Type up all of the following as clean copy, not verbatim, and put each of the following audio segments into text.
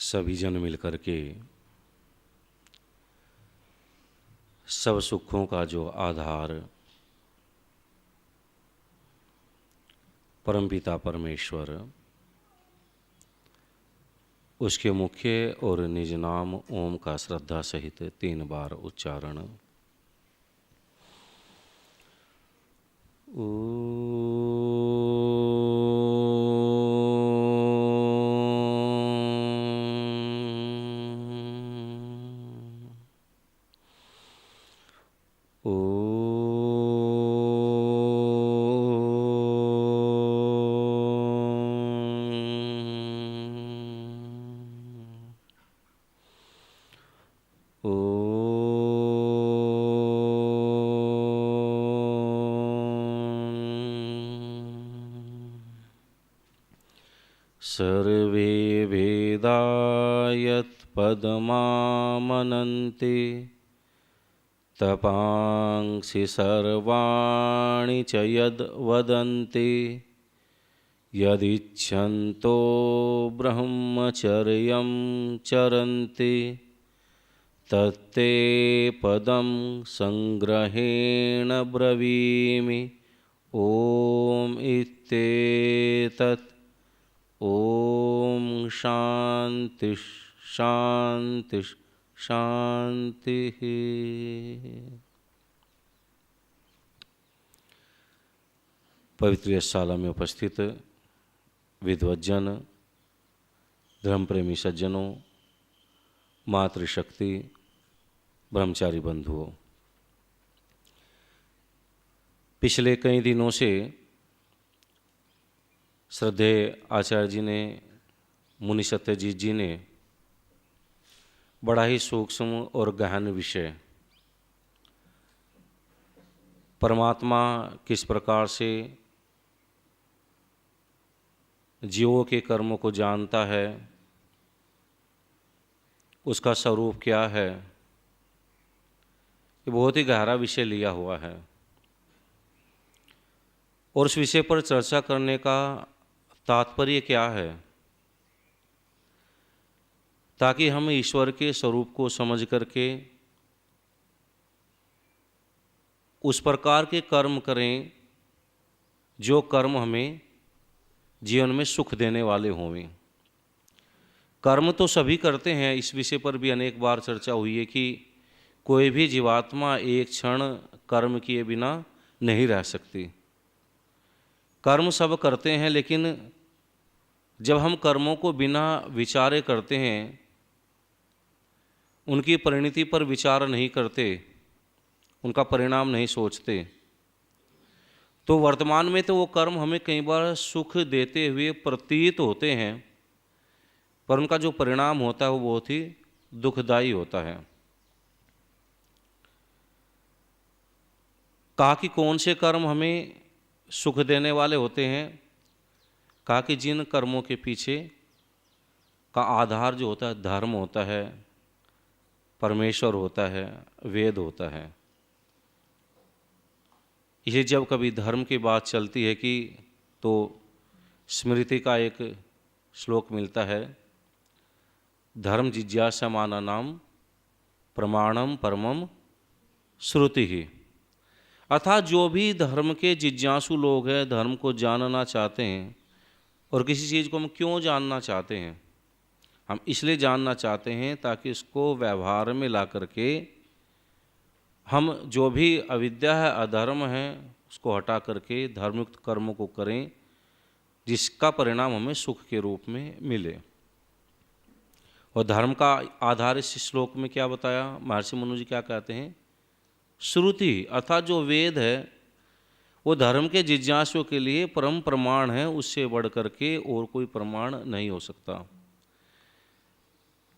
सभी जन मिलकर के सब सुखों का जो आधार परमपिता परमेश्वर, उसके मुख्य और निज नाम ओम का श्रद्धा सहित 3 बार उच्चारण। सर्वे वेदा यत्पदमामनन्ति तपांसि सर्वाणि च यद्वदन्ति यदिच्छन्तो ब्रह्मचर्यं चरन्ति तत्ते पदं संग्रहेण ब्रवीमि। ओम इत्येतत्। ओम शांति शांति शांति। पवित्र यज्ञशाला में उपस्थित विद्वज्जन, धर्म प्रेमी सज्जनों, मातृशक्ति, ब्रह्मचारी बंधुओं, पिछले कई दिनों से श्रद्धेय आचार्य जी ने, मुनि सत्यजीत जी ने बड़ा ही सूक्ष्म और गहन विषय परमात्मा किस प्रकार से जीवों के कर्मों को जानता है, उसका स्वरूप क्या है, ये बहुत ही गहरा विषय लिया हुआ है। और उस विषय पर चर्चा करने का तात्पर्य क्या है, ताकि हम ईश्वर के स्वरूप को समझ करके उस प्रकार के कर्म करें जो कर्म हमें जीवन में सुख देने वाले हों। कर्म तो सभी करते हैं, इस विषय पर भी अनेक बार चर्चा हुई है कि कोई भी जीवात्मा एक क्षण कर्म किए बिना नहीं रह सकती। कर्म सब करते हैं, लेकिन जब हम कर्मों को बिना विचारे करते हैं, उनकी परिणति पर विचार नहीं करते, उनका परिणाम नहीं सोचते, तो वर्तमान में तो वो कर्म हमें कई बार सुख देते हुए प्रतीत होते हैं, पर उनका जो परिणाम होता है वो बहुत ही दुखदायी होता है। कहा कि कौन से कर्म हमें सुख देने वाले होते हैं, कहा कि जिन कर्मों के पीछे का आधार जो होता है धर्म होता है, परमेश्वर होता है, वेद होता है। ये जब कभी धर्म की बात चलती है कि तो स्मृति का एक श्लोक मिलता है, धर्म जिज्ञासामाना नाम प्रमाणम परमम श्रुति ही। अर्थात जो भी धर्म के जिज्ञासु लोग हैं, धर्म को जानना चाहते हैं, और किसी चीज़ को हम क्यों जानना चाहते हैं, हम इसलिए जानना चाहते हैं ताकि इसको व्यवहार में ला करके हम जो भी अविद्या है, अधर्म है, उसको हटा करके धर्मयुक्त कर्मों को करें, जिसका परिणाम हमें सुख के रूप में मिले। और धर्म का आधार इस श्लोक में क्या बताया, महर्षि मनु जी क्या कहते हैं, श्रुति, अर्थात जो वेद है वो धर्म के जिज्ञासुओं के लिए परम प्रमाण है, उससे बढ़ करके और कोई प्रमाण नहीं हो सकता।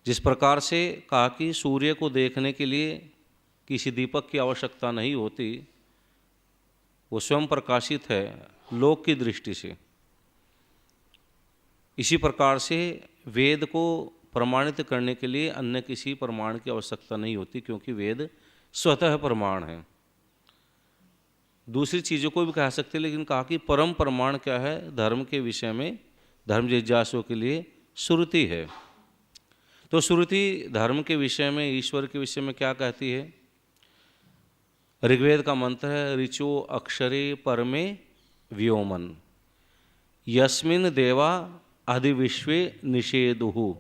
जिस प्रकार से कहा कि सूर्य को देखने के लिए किसी दीपक की आवश्यकता नहीं होती, वो स्वयं प्रकाशित है लोक की दृष्टि से, इसी प्रकार से वेद को प्रमाणित करने के लिए अन्य किसी प्रमाण की आवश्यकता नहीं होती, क्योंकि वेद स्वतः प्रमाण है। दूसरी चीज़ों को भी कह सकते, लेकिन कहा कि परम प्रमाण क्या है, धर्म के विषय में धर्म जिज्ञासुओं के लिए श्रुति है। तो श्रुति धर्म के विषय में, ईश्वर के विषय में क्या कहती है? ऋग्वेद का मंत्र है, ऋचो अक्षरे परमे व्योमन यस्मिन् देवा अधिविश्वे निषेदुहु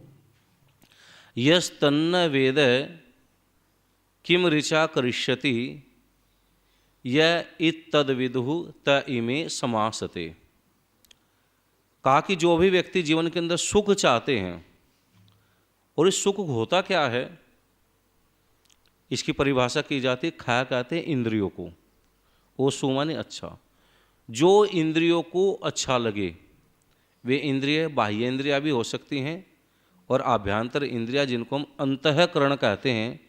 यस्तन्न वेद किम ऋचा करिष्यति य इत्तद्विदुः त इमे समासते। कहा कि जो भी व्यक्ति जीवन के अंदर सुख चाहते हैं, और इस सुख होता क्या है, इसकी परिभाषा की जाती है, खाया कहते हैं इंद्रियों को, वो सु माने अच्छा, जो इंद्रियों को अच्छा लगे, वे इंद्रिय बाह्य इंद्रिया भी हो सकती हैं और आभ्यंतर इंद्रिया जिनको हम अंतःकरण कहते हैं,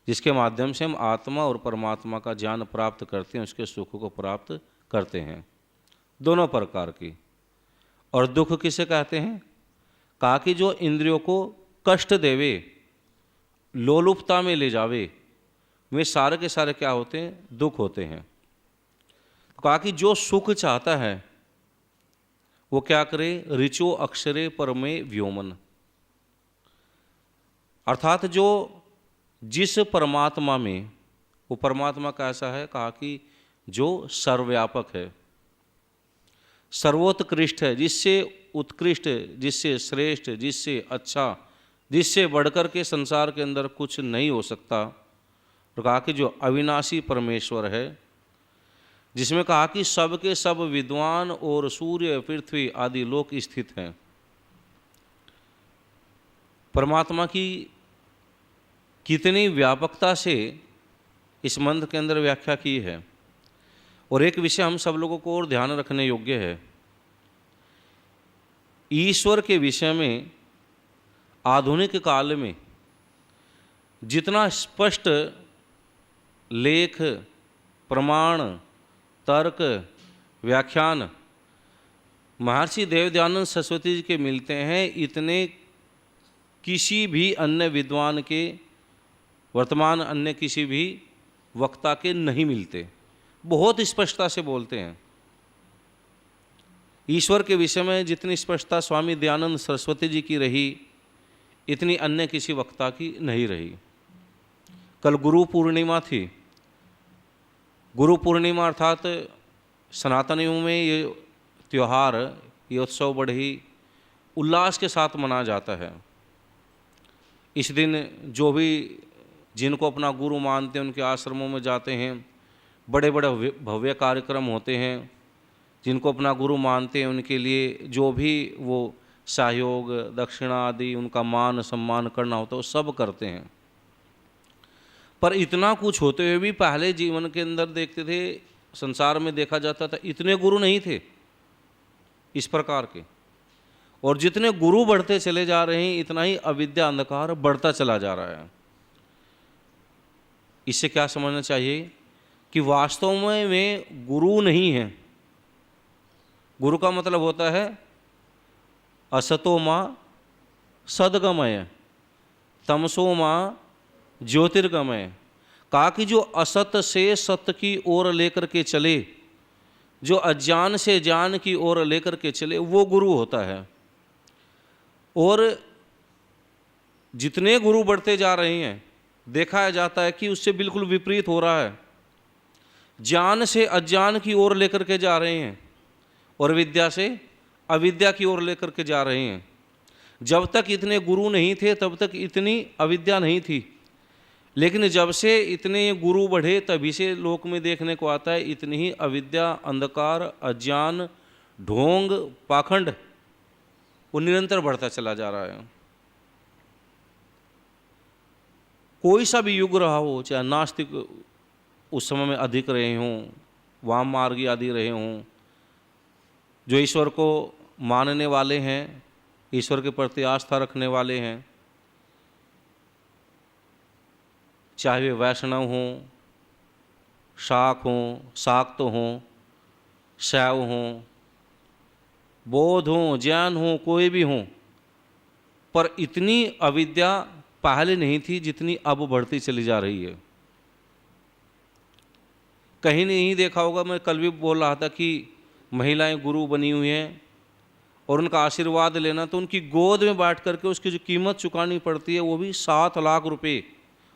जिसके माध्यम से हम आत्मा और परमात्मा का ज्ञान प्राप्त करते हैं, उसके सुख को प्राप्त करते हैं, दोनों प्रकार की। और दुख किसे कहते हैं? कहा कि जो इंद्रियों को कष्ट देवे, लोलुपता में ले जावे, वे सारे के सारे क्या होते हैं? दुख होते हैं। कहा कि जो सुख चाहता है वो क्या करे? ऋचो अक्षरे परमे व्योमन, अर्थात जो जिस परमात्मा में, वो परमात्मा कैसा है? कहा कि जो सर्वव्यापक है, सर्वोत्कृष्ट है, जिससे उत्कृष्ट, जिससे श्रेष्ठ, जिससे अच्छा, जिससे बढ़कर के संसार के अंदर कुछ नहीं हो सकता। और कहा कि जो अविनाशी परमेश्वर है, जिसमें कहा कि सब के सब विद्वान और सूर्य पृथ्वी आदि लोक स्थित हैं। परमात्मा की कितनी व्यापकता से इस मंत्र के अंदर व्याख्या की है। और एक विषय हम सब लोगों को और ध्यान रखने योग्य है, ईश्वर के विषय में आधुनिक काल में जितना स्पष्ट लेख, प्रमाण, तर्क, व्याख्यान महर्षि देवदयानंद सरस्वती जी के मिलते हैं, इतने किसी भी अन्य विद्वान के, वर्तमान अन्य किसी भी वक्ता के नहीं मिलते। बहुत स्पष्टता से बोलते हैं। ईश्वर के विषय में जितनी स्पष्टता स्वामी दयानंद सरस्वती जी की रही, इतनी अन्य किसी वक्ता की नहीं रही। कल गुरु पूर्णिमा थी। गुरु पूर्णिमा अर्थात सनातनियों में ये त्यौहार, ये उत्सव बड़े ही उल्लास के साथ मनाया जाता है। इस दिन जो भी जिनको अपना गुरु मानते हैं उनके आश्रमों में जाते हैं, बड़े बड़े भव्य कार्यक्रम होते हैं। जिनको अपना गुरु मानते हैं उनके लिए जो भी वो सहयोग, दक्षिणा आदि, उनका मान सम्मान करना होता है, वो सब करते हैं। पर इतना कुछ होते हुए भी पहले जीवन के अंदर देखते थे, संसार में देखा जाता था, इतने गुरु नहीं थे इस प्रकार के। और जितने गुरु बढ़ते चले जा रहे हैं, इतना ही अविद्या अंधकार बढ़ता चला जा रहा है। इससे क्या समझना चाहिए कि वास्तव में वे गुरु नहीं हैं। गुरु का मतलब होता है असतो मां सद्गमय, तमसो मां ज्योतिर्गमय। कहा कि जो असत से सत्य की ओर लेकर के चले, जो अज्ञान से ज्ञान की ओर लेकर के चले, वो गुरु होता है। और जितने गुरु बढ़ते जा रहे हैं, देखा जाता है कि उससे बिल्कुल विपरीत हो रहा है। ज्ञान से अज्ञान की ओर लेकर के जा रहे हैं और विद्या से अविद्या की ओर लेकर के जा रहे हैं। जब तक इतने गुरु नहीं थे तब तक इतनी अविद्या नहीं थी, लेकिन जब से इतने गुरु बढ़े तभी से लोक में देखने को आता है इतनी ही अविद्या, अंधकार, अज्ञान, ढोंग, पाखंड वो निरंतर बढ़ता चला जा रहा है। कोई सा भी युग रहा हो, चाहे नास्तिक उस समय में अधिक रहे हों, वाम मार्गी आदि रहे हों, जो ईश्वर को मानने वाले हैं, ईश्वर के प्रति आस्था रखने वाले हैं, चाहे वे वैष्णव हों, शाक हों, शाक्त हों, शैव हों, बौद्ध हों, जैन हों, कोई भी हों, पर इतनी अविद्या पहले नहीं थी जितनी अब बढ़ती चली जा रही है। कहीं नहीं देखा होगा, मैं कल भी बोल रहा था कि महिलाएं गुरु बनी हुई हैं और उनका आशीर्वाद लेना, तो उनकी गोद में बैठ करके उसकी जो कीमत चुकानी पड़ती है वो भी 7 लाख रुपए।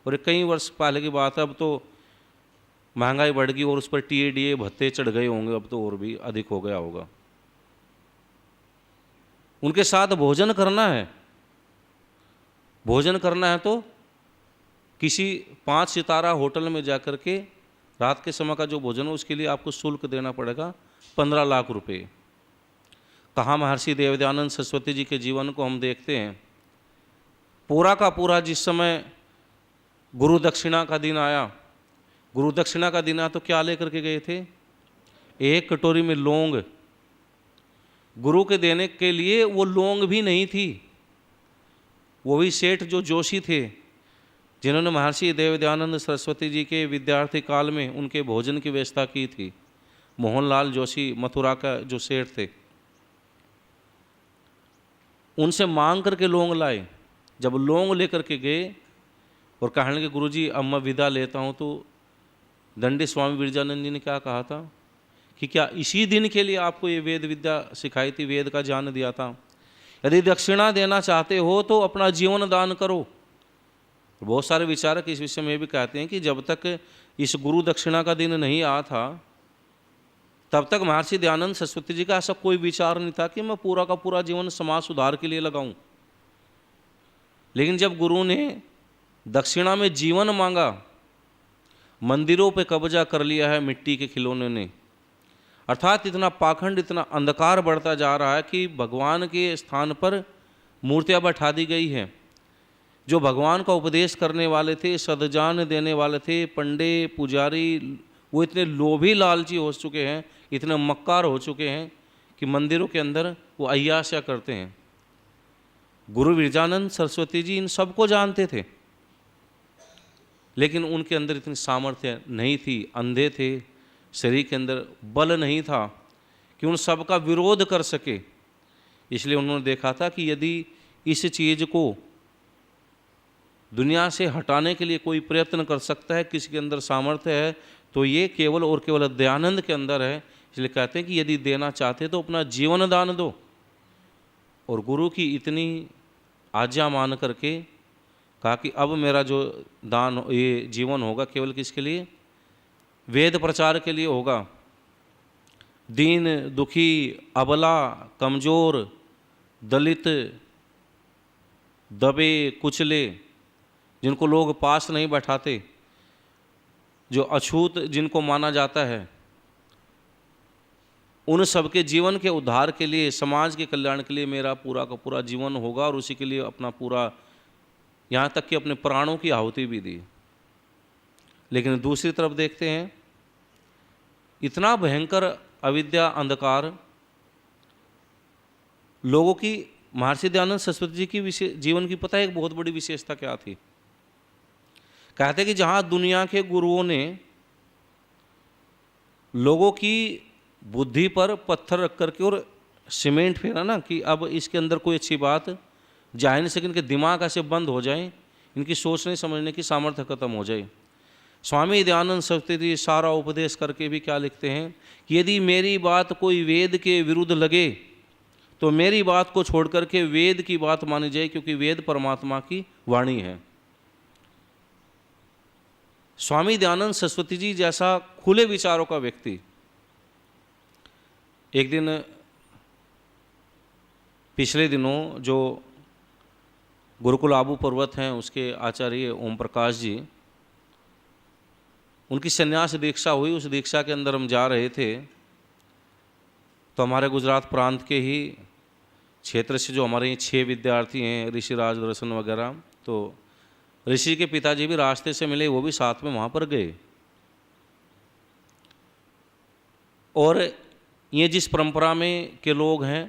और ये कई वर्ष पहले की बात है, अब तो महंगाई बढ़ गई और उस पर टीए भत्ते चढ़ गए होंगे, अब तो और भी अधिक हो गया होगा। उनके साथ भोजन करना है, भोजन करना है तो किसी 5 सितारा होटल में जाकर के रात के समय का जो भोजन हो उसके लिए आपको शुल्क देना पड़ेगा 15 लाख रुपए। कहाँ महर्षि देवदयानंद सरस्वती जी के जीवन को हम देखते हैं, पूरा का पूरा जिस समय गुरु दक्षिणा का दिन आया, गुरु दक्षिणा का दिन आया तो क्या लेकर के गए थे? एक कटोरी में लौंग। गुरु के देने के लिए वो लौंग भी नहीं थी, वो भी सेठ जो जोशी थे जिन्होंने महर्षि देवदयानंद सरस्वती जी के विद्यार्थी काल में उनके भोजन की व्यवस्था की थी, मोहनलाल जोशी मथुरा का जो सेठ थे, उनसे मांग करके लौंग लाए। जब लौंग लेकर के गए और कहने लगे गुरुजी अब मैं विदा लेता हूँ, तो दंडी स्वामी विरजानंद जी ने क्या कहा था कि क्या इसी दिन के लिए आपको ये वेद विद्या सिखाई थी, वेद का ज्ञान दिया था? यदि दक्षिणा देना चाहते हो तो अपना जीवन दान करो। बहुत सारे विचारक इस विषय में भी कहते हैं कि जब तक इस गुरु दक्षिणा का दिन नहीं आया था तब तक महर्षि दयानंद सरस्वती जी का ऐसा कोई विचार नहीं था कि मैं पूरा का पूरा जीवन समाज सुधार के लिए लगाऊं। लेकिन जब गुरु ने दक्षिणा में जीवन मांगा, मंदिरों पे कब्जा कर लिया है मिट्टी के खिलौने ने, अर्थात इतना पाखंड, इतना अंधकार बढ़ता जा रहा है कि भगवान के स्थान पर मूर्तियां बैठा दी गई हैं। जो भगवान का उपदेश करने वाले थे, सदजान देने वाले थे, पंडे पुजारी, वो इतने लोभी लालची हो चुके हैं, इतने मक्कार हो चुके हैं कि मंदिरों के अंदर वो अय्याशा करते हैं। गुरु विरजानंद सरस्वती जी इन सबको जानते थे, लेकिन उनके अंदर इतनी सामर्थ्य नहीं थी, अंधे थे, शरीर के अंदर बल नहीं था कि उन सब का विरोध कर सके। इसलिए उन्होंने देखा था कि यदि इस चीज़ को दुनिया से हटाने के लिए कोई प्रयत्न कर सकता है, किसी के अंदर सामर्थ्य है, तो ये केवल और केवल दयानंद के अंदर है। इसलिए कहते हैं कि यदि देना चाहते तो अपना जीवन दान दो। और गुरु की इतनी आज्ञा मान करके कहा कि अब मेरा जो दान, ये जीवन होगा केवल किसके लिए? वेद प्रचार के लिए होगा। दीन दुखी, अबला, कमज़ोर, दलित, दबे कुचले, जिनको लोग पास नहीं बैठाते, जो अछूत जिनको माना जाता है, उन सबके जीवन के उद्धार के लिए, समाज के कल्याण के लिए मेरा पूरा का पूरा जीवन होगा। और उसी के लिए अपना पूरा, यहाँ तक कि अपने प्राणों की आहुति भी दी। लेकिन दूसरी तरफ देखते हैं, इतना भयंकर अविद्या अंधकार लोगों की, महर्षि दयानंद सरस्वती जी की जीवन की पता है एक बहुत बड़ी विशेषता क्या थी? कहते कि जहाँ दुनिया के गुरुओं ने लोगों की बुद्धि पर पत्थर रख करके और सीमेंट फेरा ना कि अब इसके अंदर कोई अच्छी बात जा नहीं सके, इनके दिमाग ऐसे बंद हो जाए, इनकी सोचने समझने की सामर्थ्य खत्म हो जाए। स्वामी दयानंद सरस्वती जी सारा उपदेश करके भी क्या लिखते हैं कि यदि मेरी बात कोई वेद के विरुद्ध लगे तो मेरी बात को छोड़ करके वेद की बात मानी जाए, क्योंकि वेद परमात्मा की वाणी है। स्वामी दयानंद सरस्वती जी जैसा खुले विचारों का व्यक्ति, एक दिन पिछले दिनों जो गुरुकुल आबू पर्वत हैं उसके आचार्य ओम प्रकाश जी, उनकी संन्यास दीक्षा हुई। उस दीक्षा के अंदर हम जा रहे थे तो हमारे गुजरात प्रांत के ही क्षेत्र से जो हमारे 6 विद्यार्थी हैं, ऋषिराज दर्शन वगैरह, तो ऋषि के पिताजी भी रास्ते से मिले, वो भी साथ में वहाँ पर गए। और ये जिस परंपरा में के लोग हैं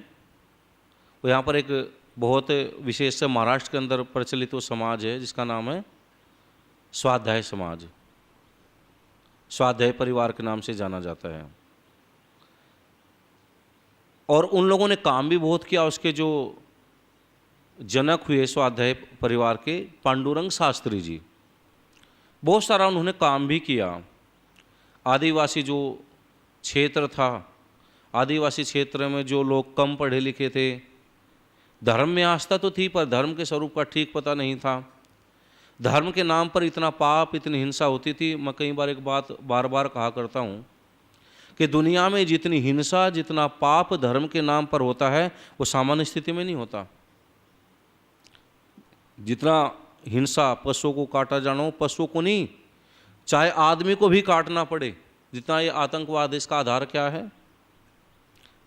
वो यहाँ पर एक बहुत विशेष से महाराष्ट्र के अंदर प्रचलित वो समाज है जिसका नाम है स्वाध्याय समाज, स्वाध्याय परिवार के नाम से जाना जाता है। और उन लोगों ने काम भी बहुत किया। उसके जो जनक हुए स्वाध्याय परिवार के, पांडुरंग शास्त्री जी, बहुत सारा उन्होंने काम भी किया। आदिवासी जो क्षेत्र था, आदिवासी क्षेत्र में जो लोग कम पढ़े लिखे थे, धर्म में आस्था तो थी पर धर्म के स्वरूप का ठीक पता नहीं था। धर्म के नाम पर इतना पाप, इतनी हिंसा होती थी। मैं कई बार एक बात बार बार कहा करता हूँ कि दुनिया में जितनी हिंसा, जितना पाप धर्म के नाम पर होता है वो सामान्य स्थिति में नहीं होता। जितना हिंसा, पशुओं को काटा जाना हो, पशुओं को नहीं, चाहे आदमी को भी काटना पड़े, जितना ये आतंकवाद, इसका आधार क्या है?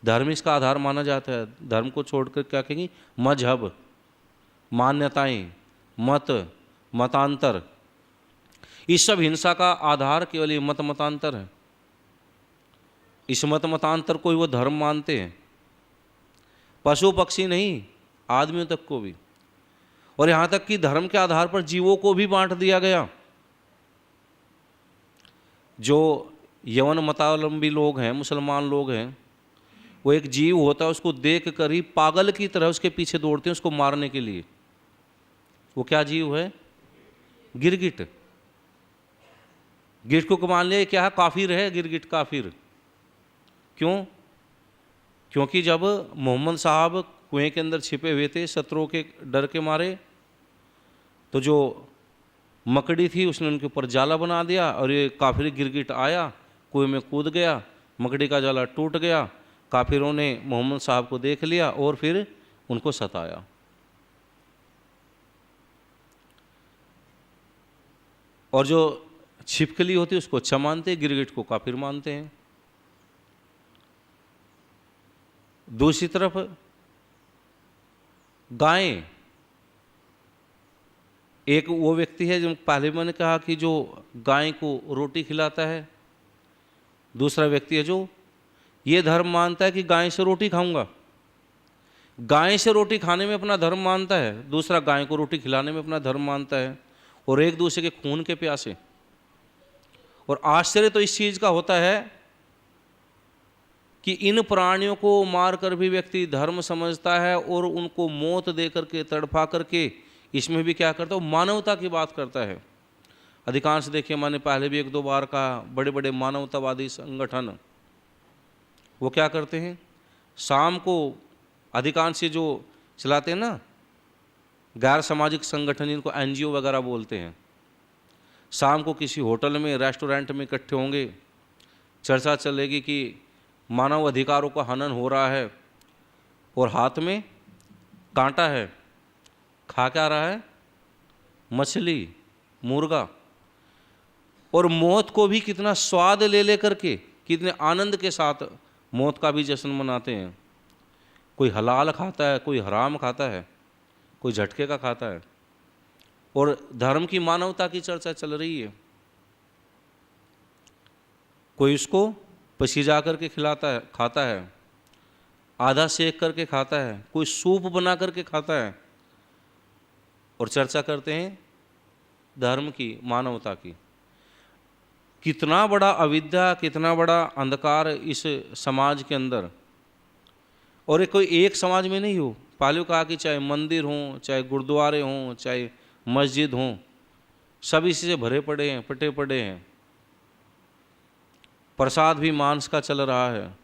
धर्म इसका आधार माना जाता है। धर्म को छोड़कर क्या कहेंगे? मजहब, मान्यताएं, मत, मतांतर, इस सब हिंसा का आधार केवल ये मत मतांतर है। इस मत मतांतर को ही वो धर्म मानते हैं, पशु पक्षी नहीं, आदमियों तक को भी। और यहाँ तक कि धर्म के आधार पर जीवों को भी बांट दिया गया। जो यवन मतावलंबी लोग हैं, मुसलमान लोग हैं, वो एक जीव होता है, उसको देख कर ही पागल की तरह उसके पीछे दौड़ते हैं उसको मारने के लिए। वो क्या जीव है? गिरगिट। गिरगिट को मान लिया क्या है? काफिर है गिरगिट, काफिर। क्यों? क्योंकि जब मोहम्मद साहब कुएं के अंदर छिपे हुए थे शत्रुओं के डर के मारे, तो जो मकड़ी थी उसने उनके ऊपर जाला बना दिया और ये काफिर गिरगिट आया, कुएं में कूद गया, मकड़ी का जाला टूट गया। काफिरों ने मोहम्मद साहब को देख लिया और फिर उनको सताया। और जो छिपकली होती है उसको अच्छा मानते हैं, गिरगिट को काफिर मानते हैं। दूसरी तरफ गायें, एक वो व्यक्ति है जो पहले मैंने कहा कि जो गाय को रोटी खिलाता है, दूसरा व्यक्ति है जो ये धर्म मानता है कि गाय से रोटी खाऊंगा, गाय से रोटी खाने में अपना धर्म मानता है, दूसरा गाय को रोटी खिलाने में अपना धर्म मानता है, और एक दूसरे के खून के प्यासे। और आश्चर्य तो इस चीज का होता है कि इन प्राणियों को मारकर भी व्यक्ति धर्म समझता है और उनको मौत दे करके, तड़पा करके, इसमें भी क्या करता है? मानवता की बात करता है। अधिकांश देखिए, मैंने पहले भी एक दो बार कहा, बड़े बड़े मानवतावादी संगठन वो क्या करते हैं? शाम को अधिकांश जो चलाते हैं ना, गैर सामाजिक संगठन, जिनको एनजीओ वगैरह बोलते हैं, शाम को किसी होटल में, रेस्टोरेंट में इकट्ठे होंगे, चर्चा चलेगी कि मानव अधिकारों का हनन हो रहा है, और हाथ में कांटा है, खा क्या रहा है? मछली, मुर्गा। और मौत को भी कितना स्वाद ले लेकर के, कितने आनंद के साथ मौत का भी जश्न मनाते हैं। कोई हलाल खाता है, कोई हराम खाता है, कोई झटके का खाता है, और धर्म की, मानवता की चर्चा चल रही है। कोई उसको पसीजा करके खिलाता है, खाता है, आधा सेक करके खाता है, कोई सूप बना करके खाता है, और चर्चा करते हैं धर्म की, मानवता की। कितना बड़ा अविद्या, कितना बड़ा अंधकार इस समाज के अंदर। और ये कोई एक समाज में नहीं हो, पहले कहा कि चाहे मंदिर हों, चाहे गुरुद्वारे हों, चाहे मस्जिद हों, सब इसी से भरे पड़े हैं, पटे पड़े हैं। प्रसाद भी मांस का चल रहा है।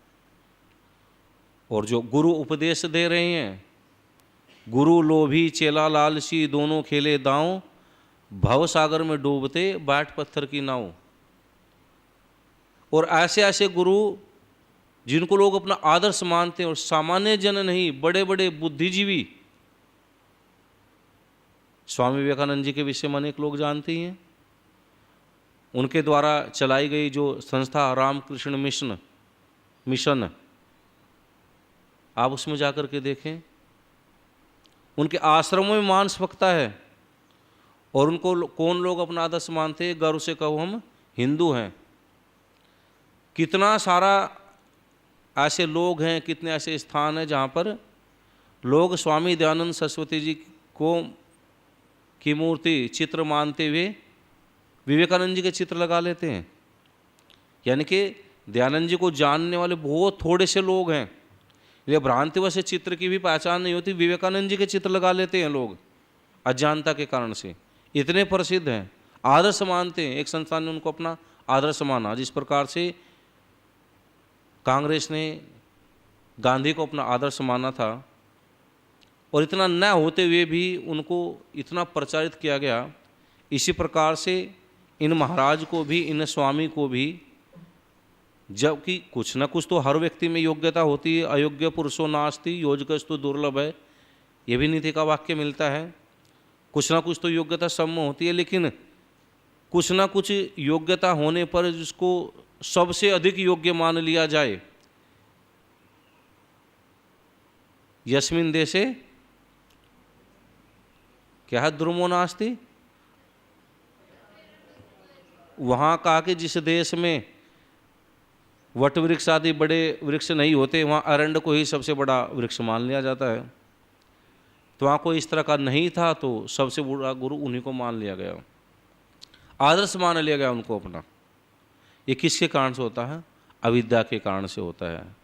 और जो गुरु उपदेश दे रहे हैं, गुरु लोभी चेला लालची दोनों खेले दांव, भव सागर में डूबते बाट पत्थर की नाव। और ऐसे ऐसे गुरु जिनको लोग अपना आदर्श मानते हैं, और सामान्य जन नहीं, बड़े बड़े बुद्धिजीवी, स्वामी विवेकानंद जी के विषय में अनेक लोग जानते ही हैं। उनके द्वारा चलाई गई जो संस्था रामकृष्ण मिशन, आप उसमें जाकर के देखें, उनके आश्रमों में मांस पकता है, और उनको कौन लोग अपना आदर्श मानते हैं? गर्व से कहो हम हिंदू हैं। कितना सारा ऐसे लोग हैं, कितने ऐसे स्थान हैं जहाँ पर लोग स्वामी दयानंद सरस्वती जी को की मूर्ति, चित्र मानते हुए विवेकानंद जी के चित्र लगा लेते हैं। यानी कि दयानंद जी को जानने वाले बहुत थोड़े से लोग हैं। ये भ्रांतिवश से चित्र की भी पहचान नहीं होती, विवेकानंद जी के चित्र लगा लेते हैं लोग अज्ञानता के कारण से। इतने प्रसिद्ध हैं, आदर्श मानते हैं। एक संस्थान ने उनको अपना आदर्श माना। जिस प्रकार से कांग्रेस ने गांधी को अपना आदर्श माना था, और इतना न होते हुए भी उनको इतना प्रचारित किया गया। इसी प्रकार से इन महाराज को भी, इन स्वामी को भी, जबकि कुछ ना कुछ तो हर व्यक्ति में योग्यता होती है। अयोग्य पुरुषो नास्ति योजकस्तु दुर्लभ है, ये भी नीति का वाक्य मिलता है। कुछ ना कुछ तो योग्यता सब में होती है, लेकिन कुछ ना कुछ योग्यता होने पर जिसको सबसे अधिक योग्य मान लिया जाए, यस्मिन देशे क्या है, ध्रुवो नास्ति, वहाँ कहा कि जिस देश में वट वृक्ष आदि बड़े वृक्ष नहीं होते, वहाँ अरंड को ही सबसे बड़ा वृक्ष मान लिया जाता है। तो वहाँ कोई इस तरह का नहीं था, तो सबसे बड़ा गुरु उन्हीं को मान लिया गया, आदर्श मान लिया गया उनको अपना। ये किसके कारण से होता है? अविद्या के कारण से होता है।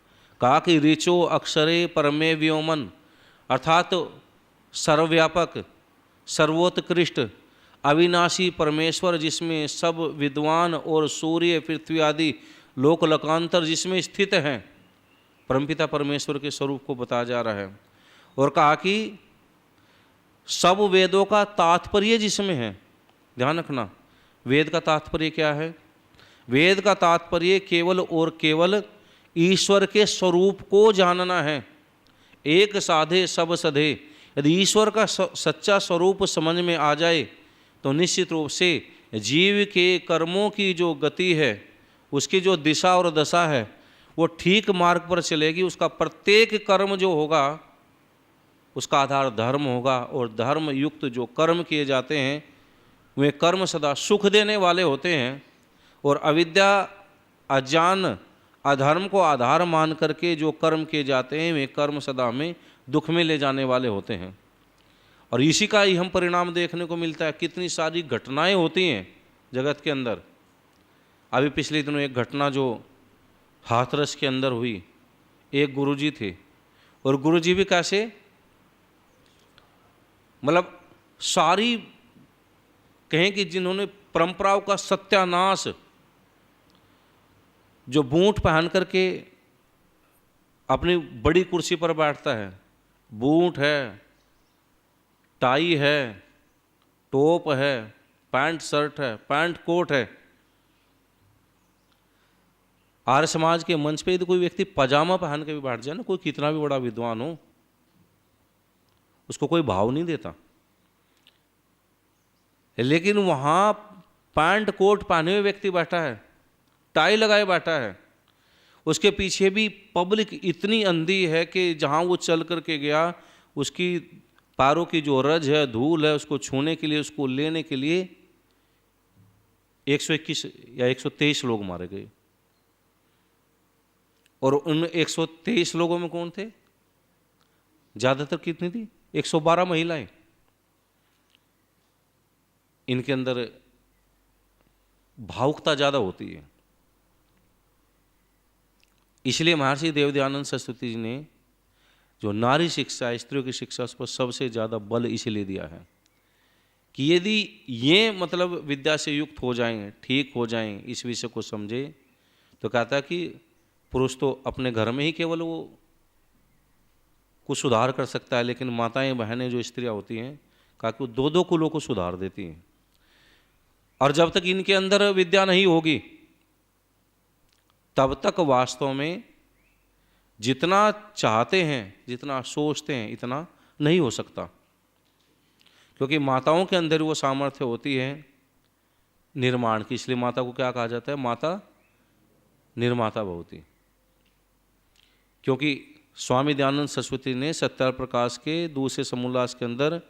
कहा कि ऋचो अक्षरे परमे व्योमन, अर्थात सर्वव्यापक, सर्वोत्कृष्ट, अविनाशी परमेश्वर, जिसमें सब विद्वान और सूर्य पृथ्वी आदि लोक लोकांतर जिसमें स्थित हैं, परमपिता परमेश्वर के स्वरूप को बताया जा रहा है। और कहा कि सब वेदों का तात्पर्य जिसमें है। ध्यान रखना, वेद का तात्पर्य क्या है? वेद का तात्पर्य केवल और केवल ईश्वर के स्वरूप को जानना है। एक साधे सब सधे, यदि ईश्वर का सच्चा स्वरूप समझ में आ जाए तो निश्चित रूप से जीव के कर्मों की जो गति है, उसकी जो दिशा और दशा है, वो ठीक मार्ग पर चलेगी। उसका प्रत्येक कर्म जो होगा उसका आधार धर्म होगा, और धर्म युक्त जो कर्म किए जाते हैं वे कर्म सदा सुख देने वाले होते हैं। और अविद्या, अज्ञान, अधर्म को आधार मान करके जो कर्म किए जाते हैं वे कर्म सदा हमें दुख में ले जाने वाले होते हैं। और इसी का ही हम परिणाम देखने को मिलता है। कितनी सारी घटनाएं होती हैं जगत के अंदर। अभी पिछले दिनों एक घटना जो हाथरस के अंदर हुई, एक गुरुजी थे, और गुरुजी भी कैसे, मतलब सारी कहें कि जिन्होंने परंपराओं का सत्यानाश, जो बूट पहन करके अपनी बड़ी कुर्सी पर बैठता है, बूट है, टाई है, टोप है, पैंट शर्ट है, पैंट कोट है। आर्य समाज के मंच पे यदि कोई व्यक्ति पजामा पहन के भी बैठ जाए ना, कोई कितना भी बड़ा विद्वान हो, उसको कोई भाव नहीं देता। लेकिन वहां पैंट कोट पहने हुए व्यक्ति बैठा है, टाई लगाए बैठा है, उसके पीछे भी पब्लिक इतनी अंधी है कि जहां वो चल करके गया, उसकी पैरों की जो रज है, धूल है, उसको छूने के लिए, उसको लेने के लिए 121 या 123 लोग मारे गए। और उन 123 लोगों में कौन थे? ज्यादातर कितनी थी? 112 महिलाएं। इनके अंदर भावुकता ज्यादा होती है। इसलिए महर्षि देवदयानंद सरस्वती जी ने जो नारी शिक्षा, स्त्रियों की शिक्षा, उस पर सबसे ज्यादा बल इसलिए दिया है कि यदि ये मतलब विद्या से युक्त हो जाएं, ठीक हो जाएं, इस विषय को समझे, तो कहता है कि पुरुष तो अपने घर में ही केवल वो कुछ सुधार कर सकता है, लेकिन माताएं, बहनें, जो स्त्रियां होती हैं, कहा कि वो दो दो कुलों को सुधार देती हैं। और जब तक इनके अंदर विद्या नहीं होगी, तब तक वास्तव में जितना चाहते हैं, जितना सोचते हैं, इतना नहीं हो सकता। क्योंकि माताओं के अंदर वो सामर्थ्य होती है निर्माण की। इसलिए माता को क्या कहा जाता है? माता निर्माता भवती। क्योंकि स्वामी दयानंद सरस्वती ने सत्यार प्रकाश के दूसरे समोल्लास के अंदर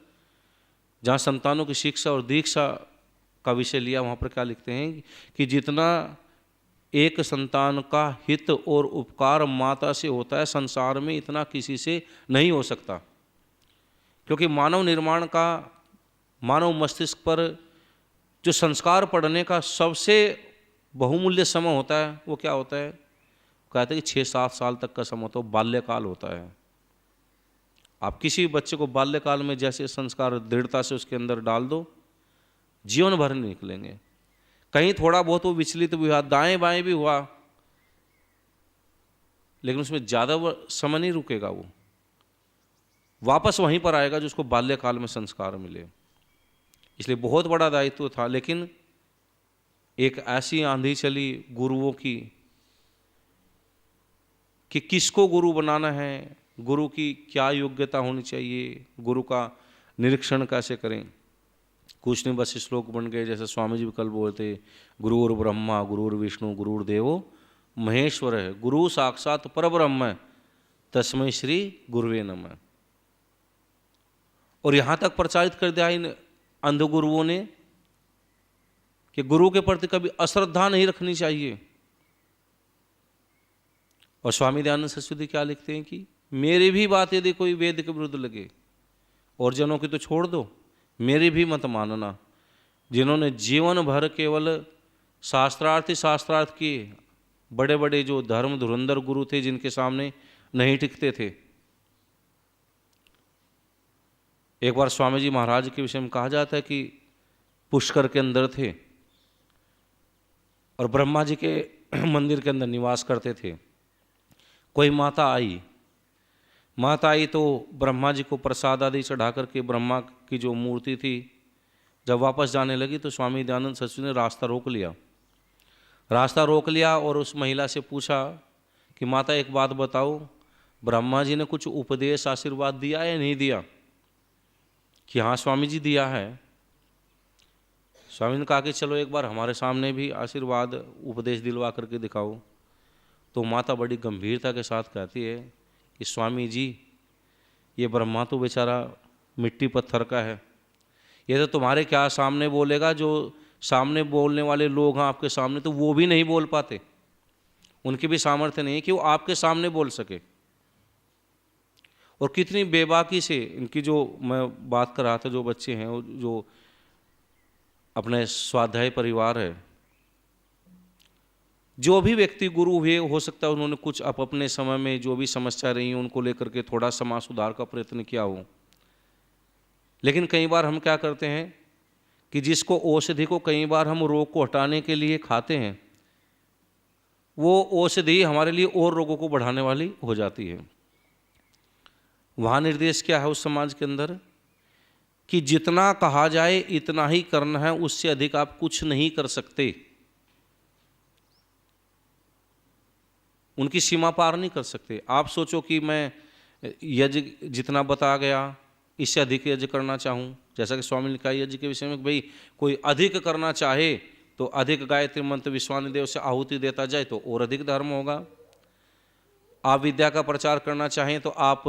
जहाँ संतानों की शिक्षा और दीक्षा का विषय लिया, वहाँ पर क्या लिखते हैं कि जितना एक संतान का हित और उपकार माता से होता है, संसार में इतना किसी से नहीं हो सकता। क्योंकि मानव निर्माण का, मानव मस्तिष्क पर जो संस्कार पड़ने का सबसे बहुमूल्य समय होता है, वो क्या होता है? कहते हैं कि 6-7 साल तक का समय होता है, बाल्यकाल होता है। आप किसी बच्चे को बाल्यकाल में जैसे संस्कार दृढ़ता से उसके अंदर डाल दो, जीवन भर नहीं निकलेंगे। कहीं थोड़ा बहुत वो विचलित भी हुआ, दाएं बाएं भी हुआ, लेकिन उसमें ज़्यादा समय नहीं रुकेगा, वो वापस वहीं पर आएगा जो उसको बाल्यकाल में संस्कार मिले। इसलिए बहुत बड़ा दायित्व था। लेकिन एक ऐसी आंधी चली गुरुओं की कि किसको गुरु बनाना है, गुरु की क्या योग्यता होनी चाहिए, गुरु का निरीक्षण कैसे करें। कुछ नहीं बस श्लोक बन गए, जैसे स्वामी जी भी कल बोलते, गुरुर् ब्रह्मा गुरुर्विष्णु गुरुर्देवो महेश्वर है, गुरु साक्षात परब्रह्म तस्मै श्री गुरुवे नमः। और यहाँ तक प्रचारित कर दिया इन अंध गुरुओं ने कि गुरु के प्रति कभी अश्रद्धा नहीं रखनी चाहिए। और स्वामी दयानंद सरस्वती क्या लिखते हैं कि मेरी भी बात यदि कोई वेद के विरुद्ध लगे, और जनों की तो छोड़ दो, मेरी भी मत मानना। जिन्होंने जीवन भर केवल शास्त्रार्थ किए, बड़े बड़े जो धर्म धुरंधर गुरु थे जिनके सामने नहीं टिकते थे। एक बार स्वामी जी महाराज के विषय में कहा जाता है कि पुष्कर के अंदर थे और ब्रह्मा जी के मंदिर के अंदर निवास करते थे। कोई माता आई तो ब्रह्मा जी को प्रसाद आदि चढ़ा करके ब्रह्मा की जो मूर्ति थी जब वापस जाने लगी तो स्वामी दयानंद सरस्वती ने रास्ता रोक लिया और उस महिला से पूछा कि माता एक बात बताओ, ब्रह्मा जी ने कुछ उपदेश आशीर्वाद दिया या नहीं दिया? कि हाँ स्वामी जी दिया है। स्वामी ने कहा कि चलो एक बार हमारे सामने भी आशीर्वाद उपदेश दिलवा करके दिखाओ। तो माता बड़ी गंभीरता के साथ कहती है कि स्वामी जी, ये ब्रह्मा तो बेचारा मिट्टी पत्थर का है, ये तो तुम्हारे क्या सामने बोलेगा, जो सामने बोलने वाले लोग हैं आपके सामने तो वो भी नहीं बोल पाते, उनकी भी सामर्थ्य नहीं है कि वो आपके सामने बोल सके। और कितनी बेबाकी से इनकी जो मैं बात कर रहा था, जो बच्चे हैं जो अपने स्वाध्याय परिवार है, जो भी व्यक्ति गुरु हुए, हो सकता है उन्होंने कुछ अपने समय में जो भी समस्या रही हैं उनको लेकर के थोड़ा समाज सुधार का प्रयत्न किया हो। लेकिन कई बार हम क्या करते हैं कि जिसको औषधि को कई बार हम रोग को हटाने के लिए खाते हैं, वो औषधि हमारे लिए और रोगों को बढ़ाने वाली हो जाती है। वहाँ निर्देश क्या है उस समाज के अंदर कि जितना कहा जाए इतना ही करना है, उससे अधिक आप कुछ नहीं कर सकते। उनकी सीमा पार नहीं कर सकते। आप सोचो कि मैं यज्ञ जितना बता गया इससे अधिक यज्ञ करना चाहूँ, जैसा कि स्वामी ने कहा यज्ञ के विषय में, भाई कोई अधिक करना चाहे तो अधिक गायत्री मंत्र विश्वानि देव से आहुति देता जाए तो और अधिक धर्म होगा। आप विद्या का प्रचार करना चाहें तो आप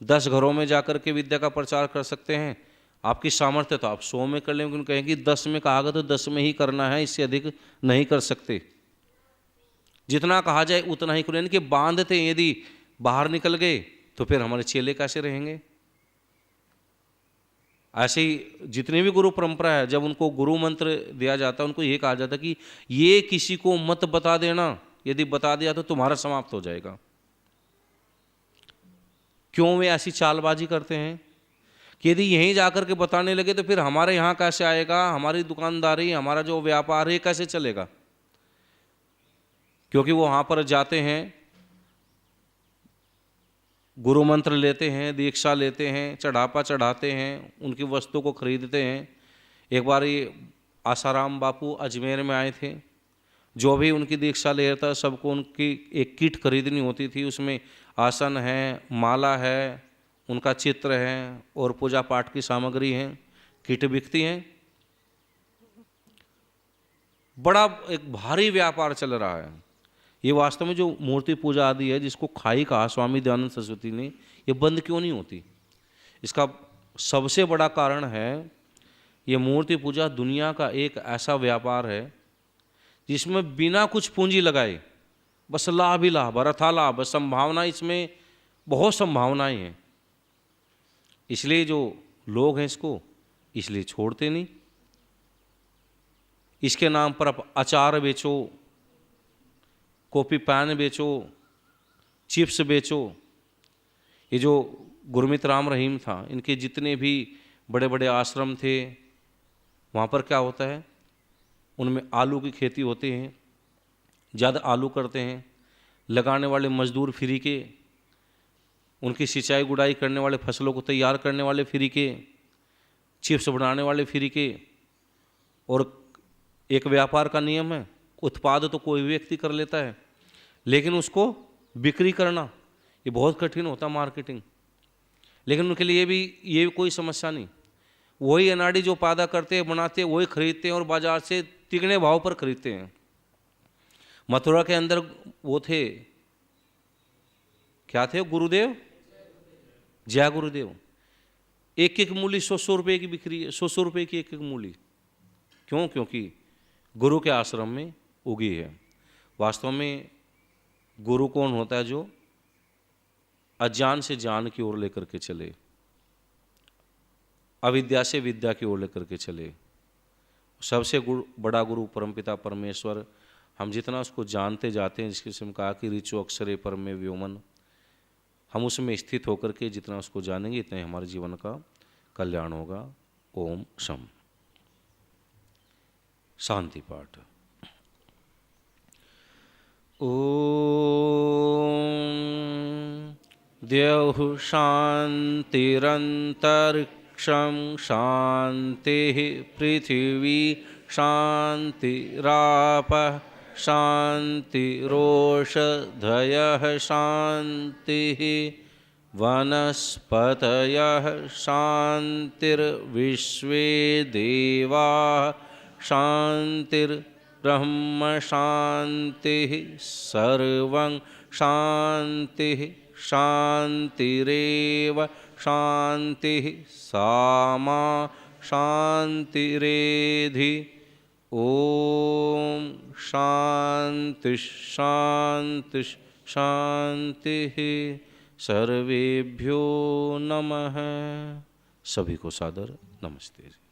10 घरों में जाकर के विद्या का प्रचार कर सकते हैं। आपकी सामर्थ्य तो आप 100 में कर लें, लेकिन कहेंगे 10 में कहा गया तो 10 में ही करना है, इससे अधिक नहीं कर सकते। जितना कहा जाए उतना ही करें, यानी कि बांधते यदि बाहर निकल गए तो फिर हमारे चेले कैसे रहेंगे। ऐसे ही जितनी भी गुरु परंपरा है, जब उनको गुरु मंत्र दिया जाता है उनको ये कहा जाता है कि ये किसी को मत बता देना, यदि बता दिया तो तुम्हारा समाप्त हो जाएगा। क्यों वे ऐसी चालबाजी करते हैं कि यदि यहीं जाकर के बताने लगे तो फिर हमारे यहाँ कैसे आएगा, हमारी दुकानदारी, हमारा जो व्यापार है कैसे चलेगा। क्योंकि वो वहाँ पर जाते हैं, गुरु मंत्र लेते हैं, दीक्षा लेते हैं, चढ़ापा चढ़ाते हैं, उनकी वस्तु को खरीदते हैं। एक बार ये आसाराम बापू अजमेर में आए थे, जो भी उनकी दीक्षा ले रहा था सबको उनकी एक किट खरीदनी होती थी। उसमें आसन है, माला है, उनका चित्र है और पूजा पाठ की सामग्री है, किट बिकती हैं। बड़ा एक भारी व्यापार चल रहा है। ये वास्तव में जो मूर्ति पूजा आदि है, जिसको खाई कहा स्वामी दयानंद सरस्वती ने, ये बंद क्यों नहीं होती? इसका सबसे बड़ा कारण है ये मूर्ति पूजा दुनिया का एक ऐसा व्यापार है जिसमें बिना कुछ पूंजी लगाए बस लाभ ही लाभ, अर्थात लाभ, संभावना, इसमें बहुत संभावनाएं हैं। इसलिए जो लोग हैं इसको इसलिए छोड़ते नहीं। इसके नाम पर आप अचार बेचो, कॉपी पैन बेचो, चिप्स बेचो। ये जो गुरमीत राम रहीम था, इनके जितने भी बड़े बड़े आश्रम थे वहाँ पर क्या होता है, उनमें आलू की खेती होती है, ज़्यादा आलू करते हैं। लगाने वाले मजदूर फ्री के, उनकी सिंचाई गुड़ाई करने वाले, फसलों को तैयार करने वाले फ्री के, चिप्स बनाने वाले फ्री के। और एक व्यापार का नियम है, उत्पाद तो कोई भी व्यक्ति कर लेता है, लेकिन उसको बिक्री करना ये बहुत कठिन होता है, मार्केटिंग। लेकिन उनके लिए भी ये कोई समस्या नहीं, वही अनाड़ी जो पैदा करते हैं, बनाते हैं, वही खरीदते हैं और बाजार से तिगने भाव पर खरीदते हैं। मथुरा के अंदर वो थे, क्या थे गुरुदेव, जय गुरुदेव। एक एक मूली 100-100 रुपये की बिक्री है, 100-100 रुपये की एक एक मूली। क्यों? क्योंकि गुरु के आश्रम में उगी है। वास्तव में गुरु कौन होता है? जो अज्ञान से ज्ञान की ओर लेकर के चले, अविद्या से विद्या की ओर लेकर के चले। सबसे बड़ा गुरु परमपिता परमेश्वर, हम जितना उसको जानते जाते हैं, जिसके से कहा कि ऋचो अक्षरे परमे व्योमन, हम उसमें स्थित होकर के जितना उसको जानेंगे इतना ही हमारे जीवन का कल्याण होगा। ओम शम। शांति पाठ। ओम द्यौः शान्तिरन्तरिक्षं शान्तिः, पृथिवी शान्तिरापः शान्तिरोषधयः शान्तिः, वनस्पतयः शान्तिर्विश्वे देवाः शान्तिर्ब्रह्म शान्तिः, सर्वं शान्तिः शान्तिरेव शान्तिः, सामा शान्तिरेधि। ओम शान्ति शान्ति शान्तिः। सर्वेभ्यो नमः। सभी को सादर नमस्ते।